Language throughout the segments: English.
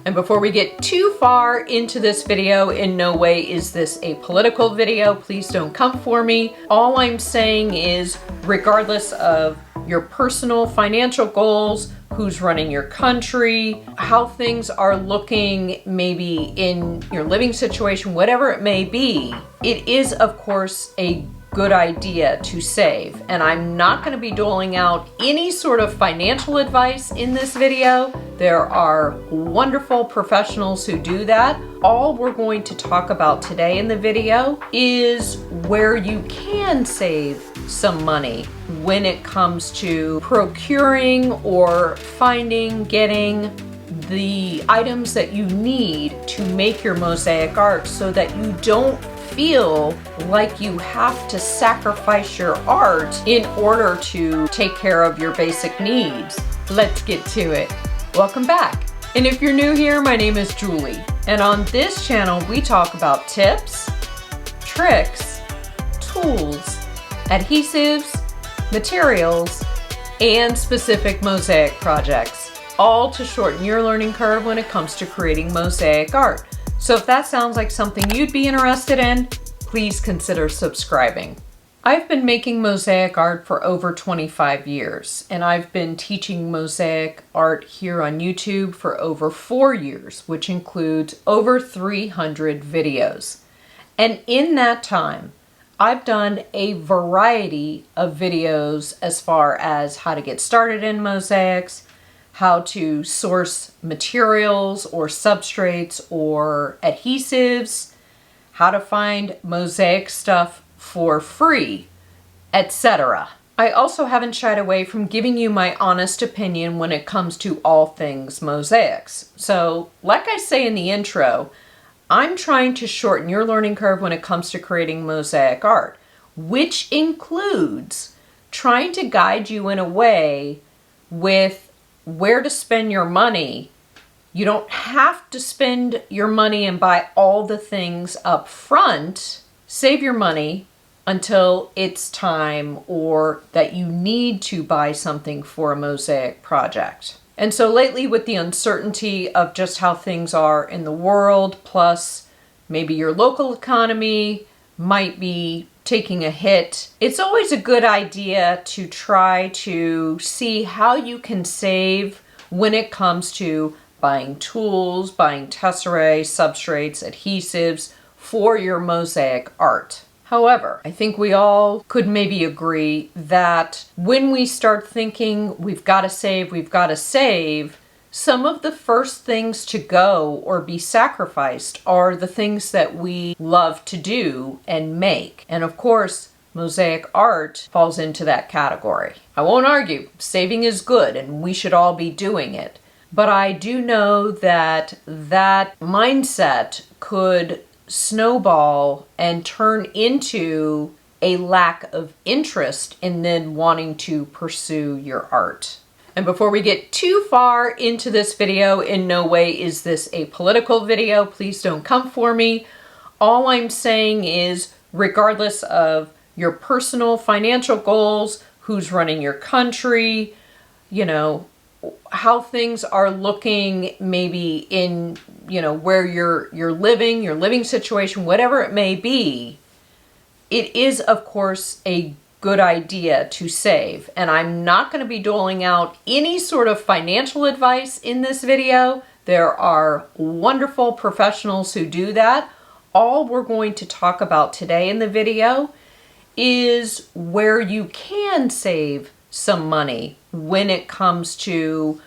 And before we get too far into this video, in no way is this a political video. Please don't come for me. All I'm saying is, regardless of your personal financial goals, who's running your country, how things are looking maybe in your living situation, whatever it may be, it is of course a good idea to save. And I'm not going to be doling out any sort of financial advice in this video. There are wonderful professionals who do that. All we're going to talk about today in the video is where you can save some money when it comes to procuring or finding, getting the items that you need to make your mosaic art so that you don't feel like you have to sacrifice your art in order to take care of your basic needs. Let's get to it. Welcome back. And if you're new here, my name is Julie. And on this channel, we talk about tips, tricks, tools, adhesives, materials, and specific mosaic projects, all to shorten your learning curve when it comes to creating mosaic art. So if that sounds like something you'd be interested in, please consider subscribing. I've been making mosaic art for over 25 years, and I've been teaching mosaic art here on YouTube for over 4 years, which includes over 300 videos. And in that time, I've done a variety of videos as far as how to get started in mosaics, how to source materials or substrates or adhesives, how to find mosaic stuff for free, etc. I also haven't shied away from giving you my honest opinion when it comes to all things mosaics. So, like I say in the intro, I'm trying to shorten your learning curve when it comes to creating mosaic art, which includes trying to guide you in a way with where to spend your money. You don't have to spend your money and buy all the things up front. Save your money until it's time or that you need to buy something for a mosaic project. And so lately, with the uncertainty of just how things are in the world, plus maybe your local economy might be taking a hit, it's always a good idea to try to see how you can save when it comes to buying tools, buying tesserae, substrates, adhesives for your mosaic art. However, I think we all could maybe agree that when we start thinking we've got to save, some of the first things to go or be sacrificed are the things that we love to do and make. And of course, mosaic art falls into that category. I won't argue, saving is good and we should all be doing it. But I do know that that mindset could snowball and turn into a lack of interest in then wanting to pursue your art. And before we get too far into this video, in no way is this a political video. Please don't come for me. All I'm saying is, regardless of your personal financial goals, who's running your country, you know, how things are looking maybe in, you know, where you're living, your living situation, whatever it may be, it is of course a good idea to save. And I'm not going to be doling out any sort of financial advice in this video. There are wonderful professionals who do that. All we're going to talk about today in the video is where you can save some money when it comes to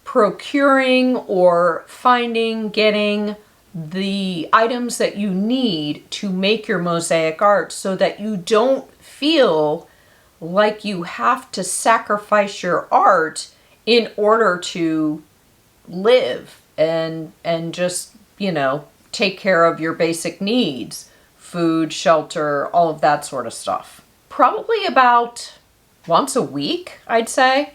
procuring or finding, getting the items that you need to make your mosaic art so that you don't feel like you have to sacrifice your art in order to live and just, you know, take care of your basic needs, food, shelter, all of that sort of stuff. Probably about once a week, I'd say,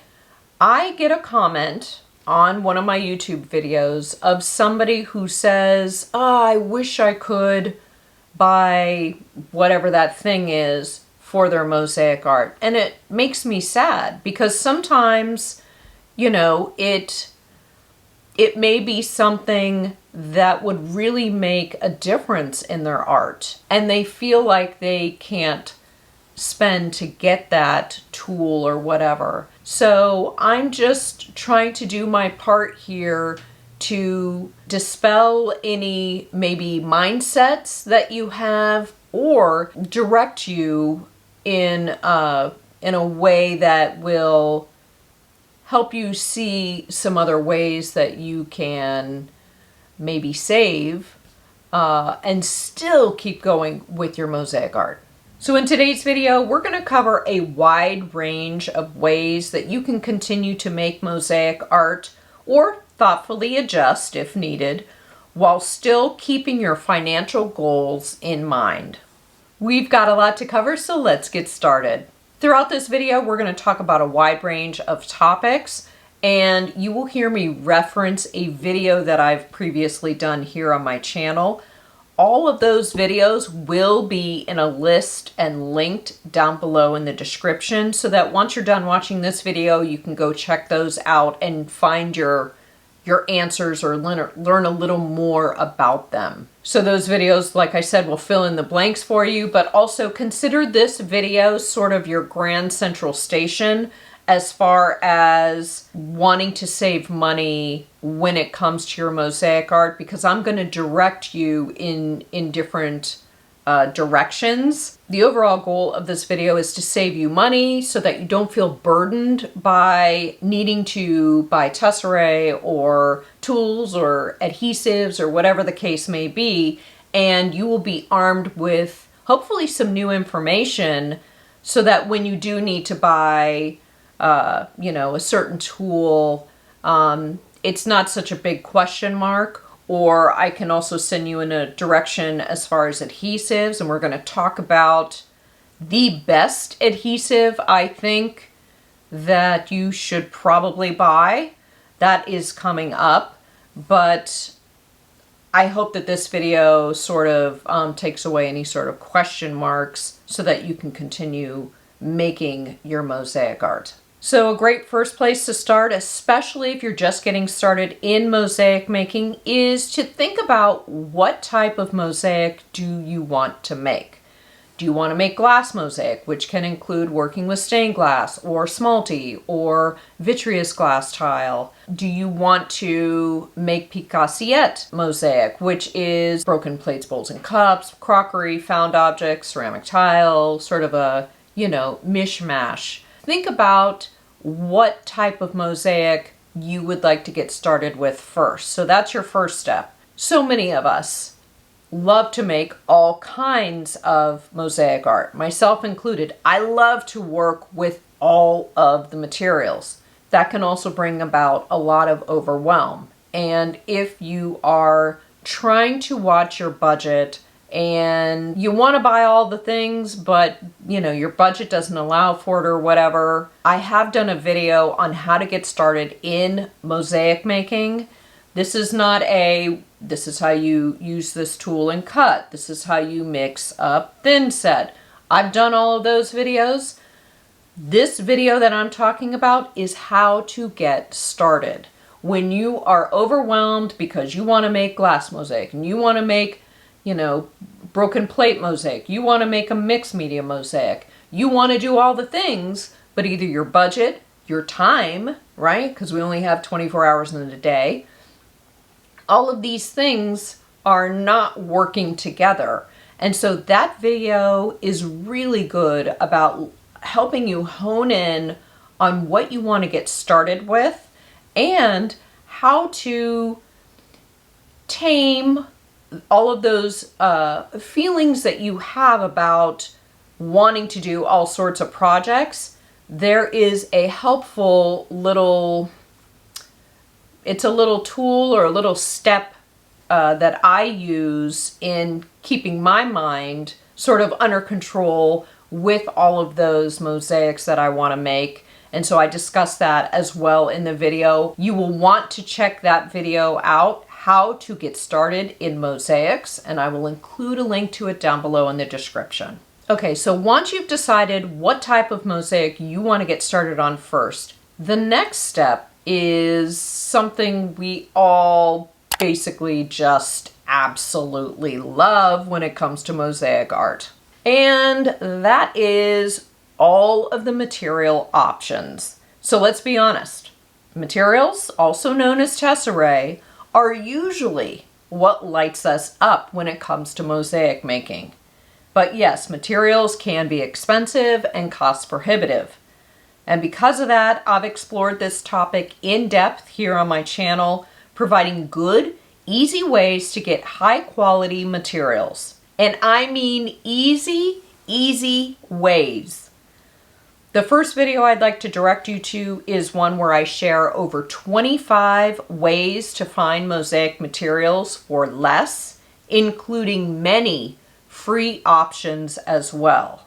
I get a comment on one of my YouTube videos of somebody who says, "Oh, I wish I could buy whatever that thing is for their mosaic art." And it makes me sad because sometimes, you know, it it may be something that would really make a difference in their art, and they feel like they can't spend to get that tool or whatever. So I'm just trying to do my part here to dispel any maybe mindsets that you have, or direct you in a way that will help you see some other ways that you can maybe save and still keep going with your mosaic art. So in today's video, we're going to cover a wide range of ways that you can continue to make mosaic art or thoughtfully adjust if needed, while still keeping your financial goals in mind. We've got a lot to cover, so let's get started. Throughout this video, we're going to talk about a wide range of topics, and you will hear me reference a video that I've previously done here on my channel. All of those videos will be in a list and linked down below in the description, so that once you're done watching this video, you can go check those out and find your answers or learn a little more about them. So those videos, like I said, will fill in the blanks for you, but also consider this video sort of your grand central station as far as wanting to save money when it comes to your mosaic art, because I'm going to direct you in different directions. The overall goal of this video is to save you money so that you don't feel burdened by needing to buy tesserae or tools or adhesives or whatever the case may be, and you will be armed with hopefully some new information so that when you do need to buy a certain tool, it's not such a big question mark. Or I can also send you in a direction as far as adhesives, and we're going to talk about the best adhesive I think that you should probably buy. That is coming up, but I hope that this video sort of takes away any sort of question marks so that you can continue making your mosaic art. So a great first place to start, especially if you're just getting started in mosaic making, is to think about what type of mosaic do you want to make. Do you want to make glass mosaic, which can include working with stained glass or smalty or vitreous glass tile? Do you want to make picassiette mosaic, which is broken plates, bowls, and cups, crockery, found objects, ceramic tile, sort of a, mishmash? Think about what type of mosaic you would like to get started with first. So that's your first step. So many of us love to make all kinds of mosaic art, myself included. I love to work with all of the materials. That can also bring about a lot of overwhelm. And if you are trying to watch your budget and you want to buy all the things, but your budget doesn't allow for it or whatever, I have done a video on how to get started in mosaic making. This is not this is how you use this tool and cut. This is how you mix up thinset. I've done all of those videos. This video that I'm talking about is how to get started. When you are overwhelmed because you want to make glass mosaic and you want to make broken plate mosaic, you want to make a mixed media mosaic, you want to do all the things, but either your budget, your time, right? Because we only have 24 hours in a day. All of these things are not working together. And so that video is really good about helping you hone in on what you want to get started with and how to tame all of those feelings that you have about wanting to do all sorts of projects. There is a helpful little tool or a little step that I use in keeping my mind sort of under control with all of those mosaics that I want to make. And so I discuss that as well in the video. You will want to check that video out, how to get started in mosaics, and I will include a link to it down below in the description. Okay, so once you've decided what type of mosaic you want to get started on first, the next step is something we all basically just absolutely love when it comes to mosaic art. And that is all of the material options. So let's be honest. Materials, also known as tesserae, are usually what lights us up when it comes to mosaic making. But yes, materials can be expensive and cost prohibitive. And because of that, I've explored this topic in depth here on my channel, providing good, easy ways to get high quality materials. And I mean easy ways. The first video I'd like to direct you to is one where I share over 25 ways to find mosaic materials for less, including many free options as well.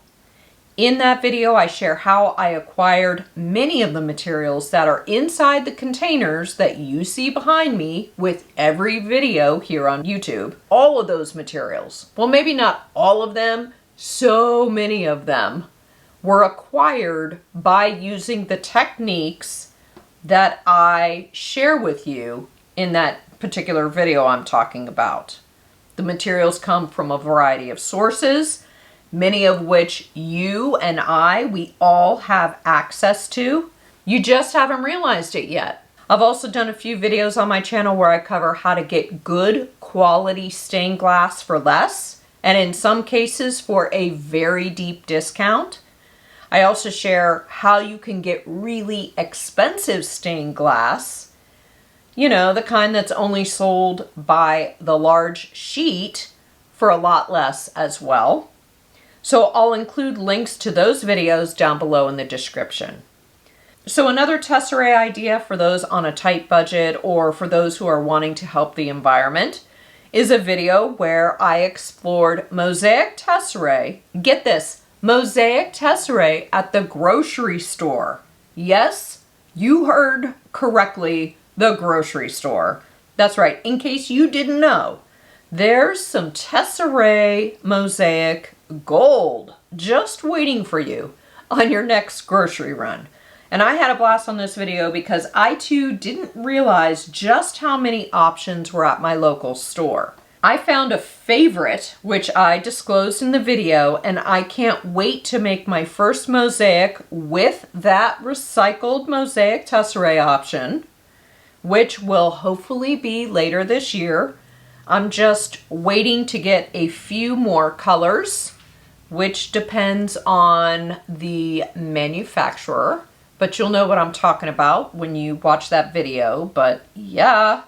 In that video, I share how I acquired many of the materials that are inside the containers that you see behind me with every video here on YouTube. All of those materials, well, maybe not all of them, so many of them were acquired by using the techniques that I share with you in that particular video I'm talking about. The materials come from a variety of sources, many of which you and we all have access to. You just haven't realized it yet. I've also done a few videos on my channel where I cover how to get good quality stained glass for less, and in some cases for a very deep discount. I also share how you can get really expensive stained glass, you know, the kind that's only sold by the large sheet for a lot less as well. So I'll include links to those videos down below in the description. So another tesserae idea for those on a tight budget or for those who are wanting to help the environment is a video where I explored mosaic tesserae. Get this, mosaic tesserae at the grocery store. Yes, you heard correctly, the grocery store. That's right, in case you didn't know, there's some tesserae mosaic gold just waiting for you on your next grocery run. And I had a blast on this video because I too didn't realize just how many options were at my local store. I found a favorite, which I disclosed in the video, and I can't wait to make my first mosaic with that recycled mosaic tesserae option, which will hopefully be later this year. I'm just waiting to get a few more colors, which depends on the manufacturer, but you'll know what I'm talking about when you watch that video. But yeah,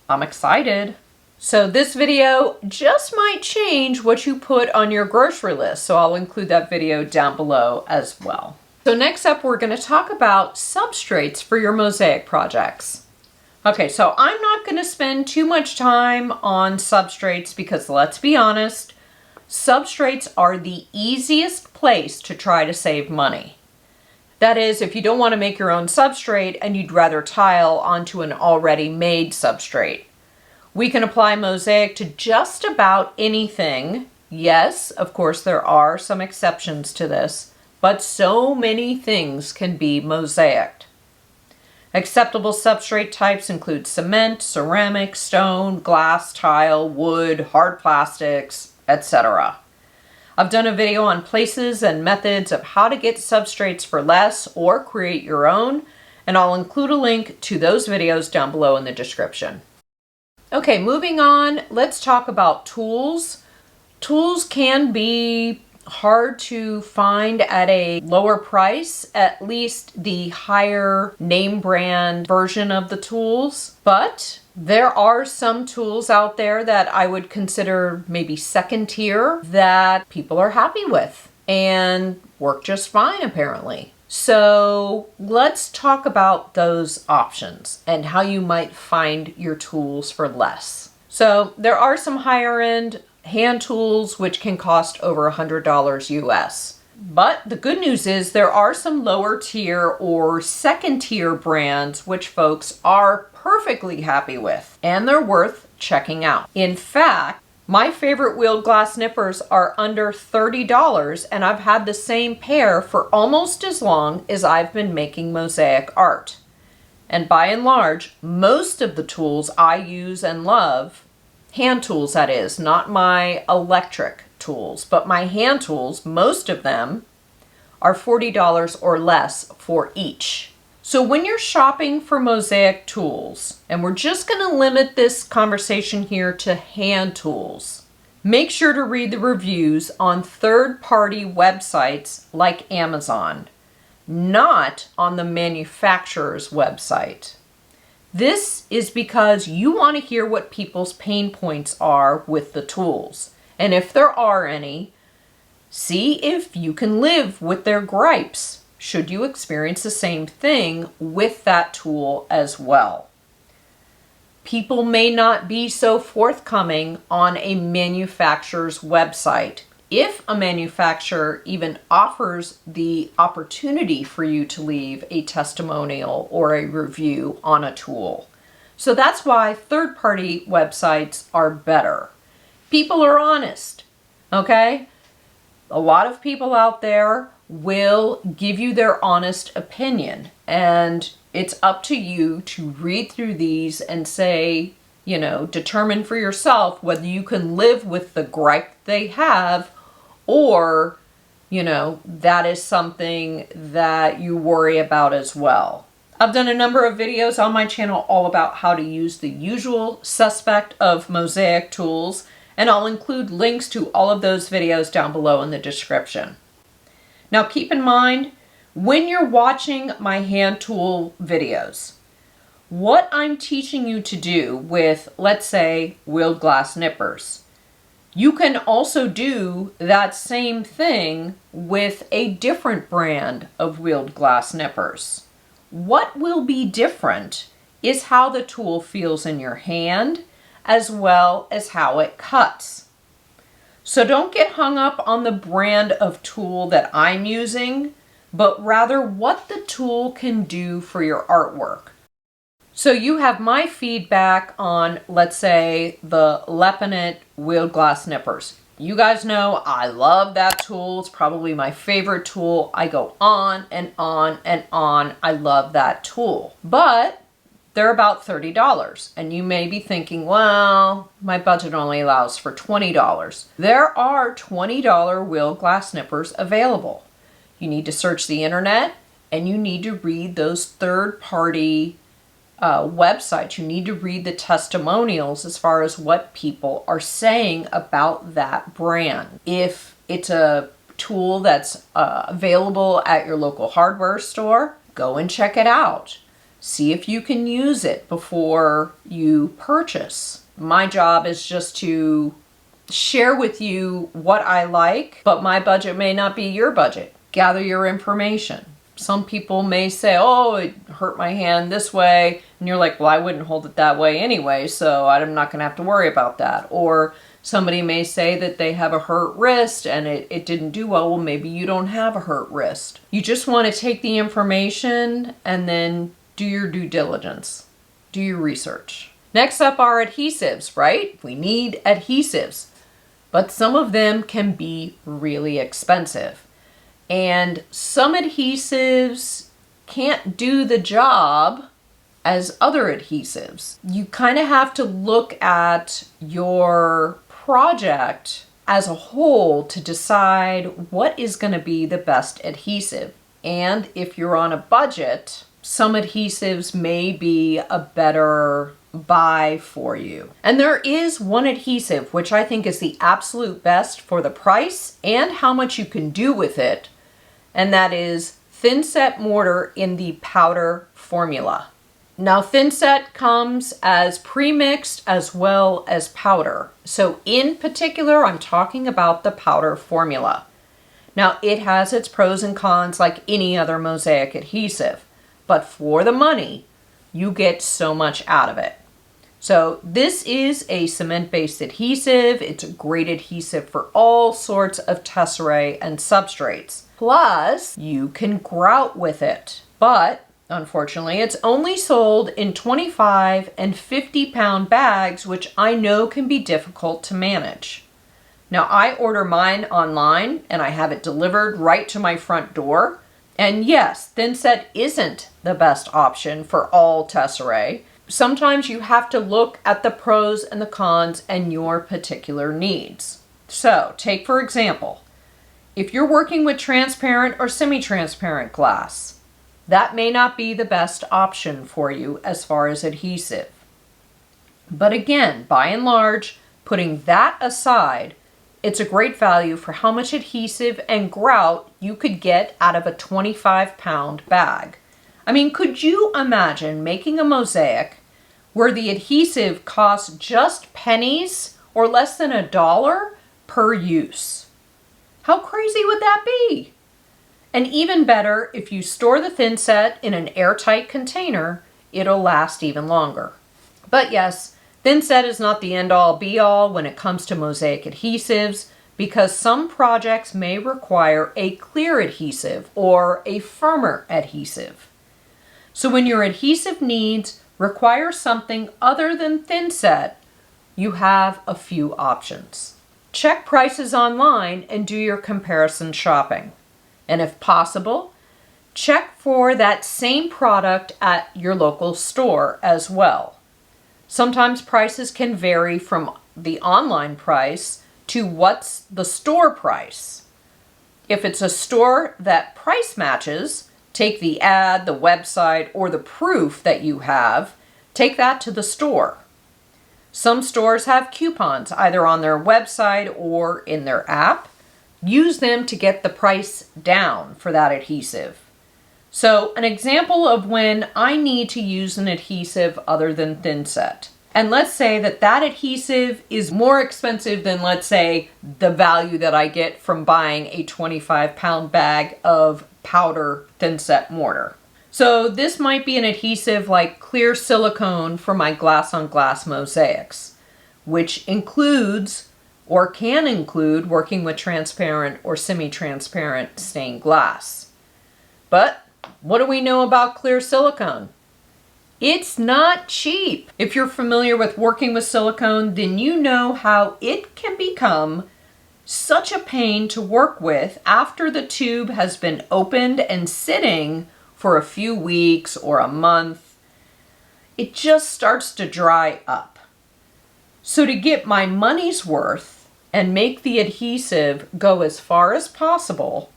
I'm excited. So this video just might change what you put on your grocery list, so I'll include that video down below as well. So next up, we're going to talk about substrates for your mosaic projects. Okay, so I'm not going to spend too much time on substrates because let's be honest, substrates are the easiest place to try to save money. That is, if you don't want to make your own substrate and you'd rather tile onto an already made substrate. We can apply mosaic to just about anything. Yes, of course, there are some exceptions to this, but so many things can be mosaicked. Acceptable substrate types include cement, ceramic, stone, glass, tile, wood, hard plastics, etc. I've done a video on places and methods of how to get substrates for less or create your own, and I'll include a link to those videos down below in the description. Okay, moving on, let's talk about tools. Tools can be hard to find at a lower price, at least the higher name brand version of the tools. But there are some tools out there that I would consider maybe second tier that people are happy with and work just fine apparently. So let's talk about those options and how you might find your tools for less. So there are some higher end hand tools which can cost over $100 US. But the good news is there are some lower tier or second tier brands which folks are perfectly happy with, and they're worth checking out. In fact, my favorite wheeled glass nippers are under $30, and I've had the same pair for almost as long as I've been making mosaic art. And by and large, most of the tools I use and love, hand tools that is, not my electric tools, but my hand tools, most of them are $40 or less for each. So when you're shopping for Mosaic tools, and we're just going to limit this conversation here to hand tools, make sure to read the reviews on third-party websites like Amazon, not on the manufacturer's website. This is because you want to hear what people's pain points are with the tools. And if there are any, see if you can live with their gripes, should you experience the same thing with that tool as well. People may not be so forthcoming on a manufacturer's website. If a manufacturer even offers the opportunity for you to leave a testimonial or a review on a tool. So that's why third-party websites are better. People are honest, okay? A lot of people out there will give you their honest opinion, and it's up to you to read through these and say, you know, determine for yourself whether you can live with the gripe they have, or, you know, that is something that you worry about as well. I've done a number of videos on my channel all about how to use the usual suspect of Mosaic tools, and I'll include links to all of those videos down below in the description. Now keep in mind, when you're watching my hand tool videos, what I'm teaching you to do with, let's say, wheeled glass nippers, you can also do that same thing with a different brand of wheeled glass nippers. What will be different is how the tool feels in your hand, as well as how it cuts. So don't get hung up on the brand of tool that I'm using, but rather what the tool can do for your artwork. So you have my feedback on, let's say, the Lepinit wheeled glass nippers. You guys know I love that tool. It's probably my favorite tool. I go on and on and on. I love that tool. But they're about $30. And you may be thinking, well, my budget only allows for $20. There are $20 wheeled glass nippers available. You need to search the internet, and you need to read those third-party websites. You need to read the testimonials as far as what people are saying about that brand. If it's a tool that's available at your local hardware store, go and check it out. See if you can use it before you purchase. My job is just to share with you what I like, but my budget may not be your budget. Gather your information. Some people may say, oh, it hurt my hand this way. And you're like, well, I wouldn't hold it that way anyway, so I'm not going to have to worry about that. Or somebody may say that they have a hurt wrist and it didn't do well. Well, maybe you don't have a hurt wrist. You just want to take the information and then do your due diligence. Do your research. Next up are adhesives, right? We need adhesives. But some of them can be really expensive. And some adhesives can't do the job as other adhesives. You kind of have to look at your project as a whole to decide what is going to be the best adhesive. And if you're on a budget, some adhesives may be a better buy for you. And there is one adhesive which I think is the absolute best for the price and how much you can do with it, and that is Thinset mortar in the powder formula. Now Thinset comes as pre-mixed as well as powder. So in particular, I'm talking about the powder formula. Now it has its pros and cons like any other Mosaic adhesive, but for the money, you get so much out of it. So this is a cement-based adhesive. It's a great adhesive for all sorts of tesserae and substrates. Plus, you can grout with it. But, unfortunately, it's only sold in 25 and 50-pound bags, which I know can be difficult to manage. Now, I order mine online, and I have it delivered right to my front door. And yes, thinset isn't the best option for all tesserae. Sometimes you have to look at the pros and the cons and your particular needs. So, take for example, if you're working with transparent or semi-transparent glass, that may not be the best option for you as far as adhesive. But again, by and large, putting that aside, it's a great value for how much adhesive and grout you could get out of a 25-pound bag. I mean, could you imagine making a mosaic where the adhesive costs just pennies or less than $1 per use? How crazy would that be? And even better, if you store the thinset in an airtight container, it'll last even longer. But yes, thinset is not the end-all be-all when it comes to mosaic adhesives, because some projects may require a clear adhesive or a firmer adhesive. So when your adhesive needs require something other than thinset, you have a few options. Check prices online and do your comparison shopping. And if possible, check for that same product at your local store as well. Sometimes prices can vary from the online price to what's the store price. If it's a store that price matches, take the ad, the website, or the proof that you have, take that to the store. Some stores have coupons either on their website or in their app. Use them to get the price down for that adhesive. So an example of when I need to use an adhesive other than thinset. And let's say that that adhesive is more expensive than, let's say, the value that I get from buying a 25-pound bag of powder thinset mortar. So this might be an adhesive like clear silicone for my glass-on-glass mosaics, which includes or can include working with transparent or semi-transparent stained glass. But what do we know about clear silicone? It's not cheap. If you're familiar with working with silicone, then you know how it can become such a pain to work with after the tube has been opened and sitting for a few weeks or a month. It just starts to dry up. So to get my money's worth and make the adhesive go as far as possible,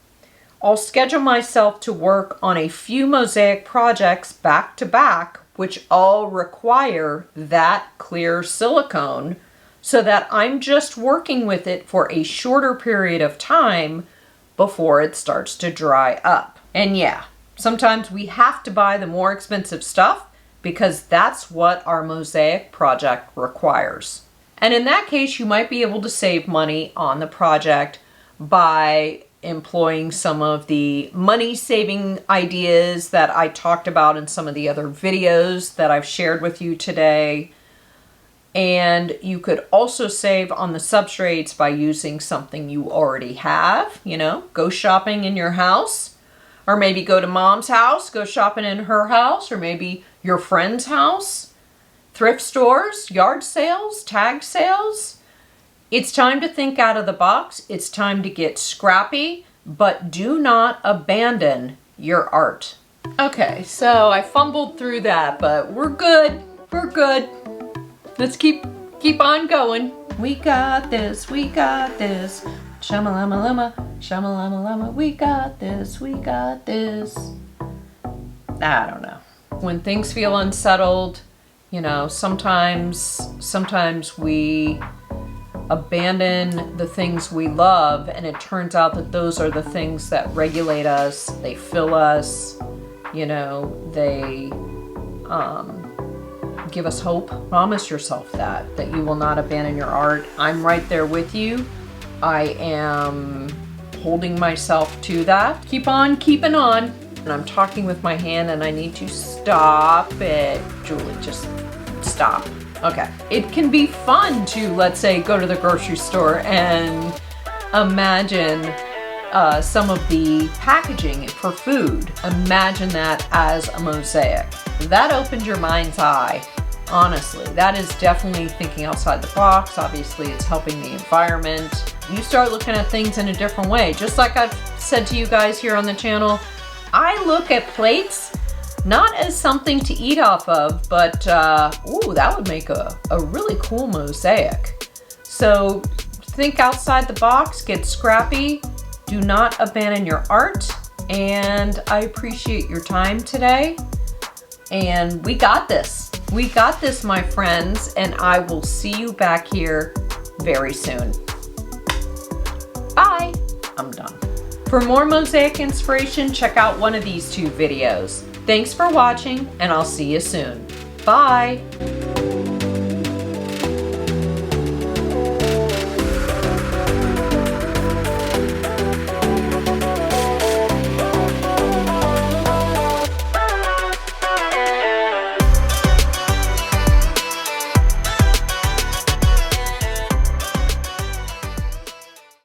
I'll schedule myself to work on a few mosaic projects back to back, which all require that clear silicone, so that I'm just working with it for a shorter period of time before it starts to dry up. And yeah, sometimes we have to buy the more expensive stuff because that's what our mosaic project requires. And in that case, you might be able to save money on the project by employing some of the money-saving ideas that I talked about in some of the other videos that I've shared with you today. And you could also save on the substrates by using something you already have. You know, go shopping in your house, or maybe go to mom's house, go shopping in her house, or maybe your friend's house. Thrift stores, yard sales, tag sales. It's time to think out of the box. It's time to get scrappy, but do not abandon your art. Okay, so I fumbled through that, but we're good. We're good. Let's keep on going. We got this. We got this. Shamalama-lama, shamalama-lama. We got this. We got this. I don't know. When things feel unsettled, you know, sometimes we abandon the things we love, and it turns out that those are the things that regulate us, they fill us, you know, they give us hope. Promise yourself that you will not abandon your art. I'm right there with you. I am holding myself to that. Keep on keeping on. And I'm talking with my hand and I need to stop it. Julie, just stop. Okay. It can be fun to, let's say, go to the grocery store and imagine some of the packaging for food. Imagine that as a mosaic. That opened your mind's eye. Honestly, that is definitely thinking outside the box. Obviously, it's helping the environment. You start looking at things in a different way. Just like I've said to you guys here on the channel, I look at plates not as something to eat off of, but ooh, that would make a really cool mosaic. So think outside the box, get scrappy, do not abandon your art, and I appreciate your time today. And we got this. We got this, my friends, and I will see you back here very soon. Bye. I'm done. For more mosaic inspiration, check out one of these two videos. Thanks for watching, and I'll see you soon. Bye.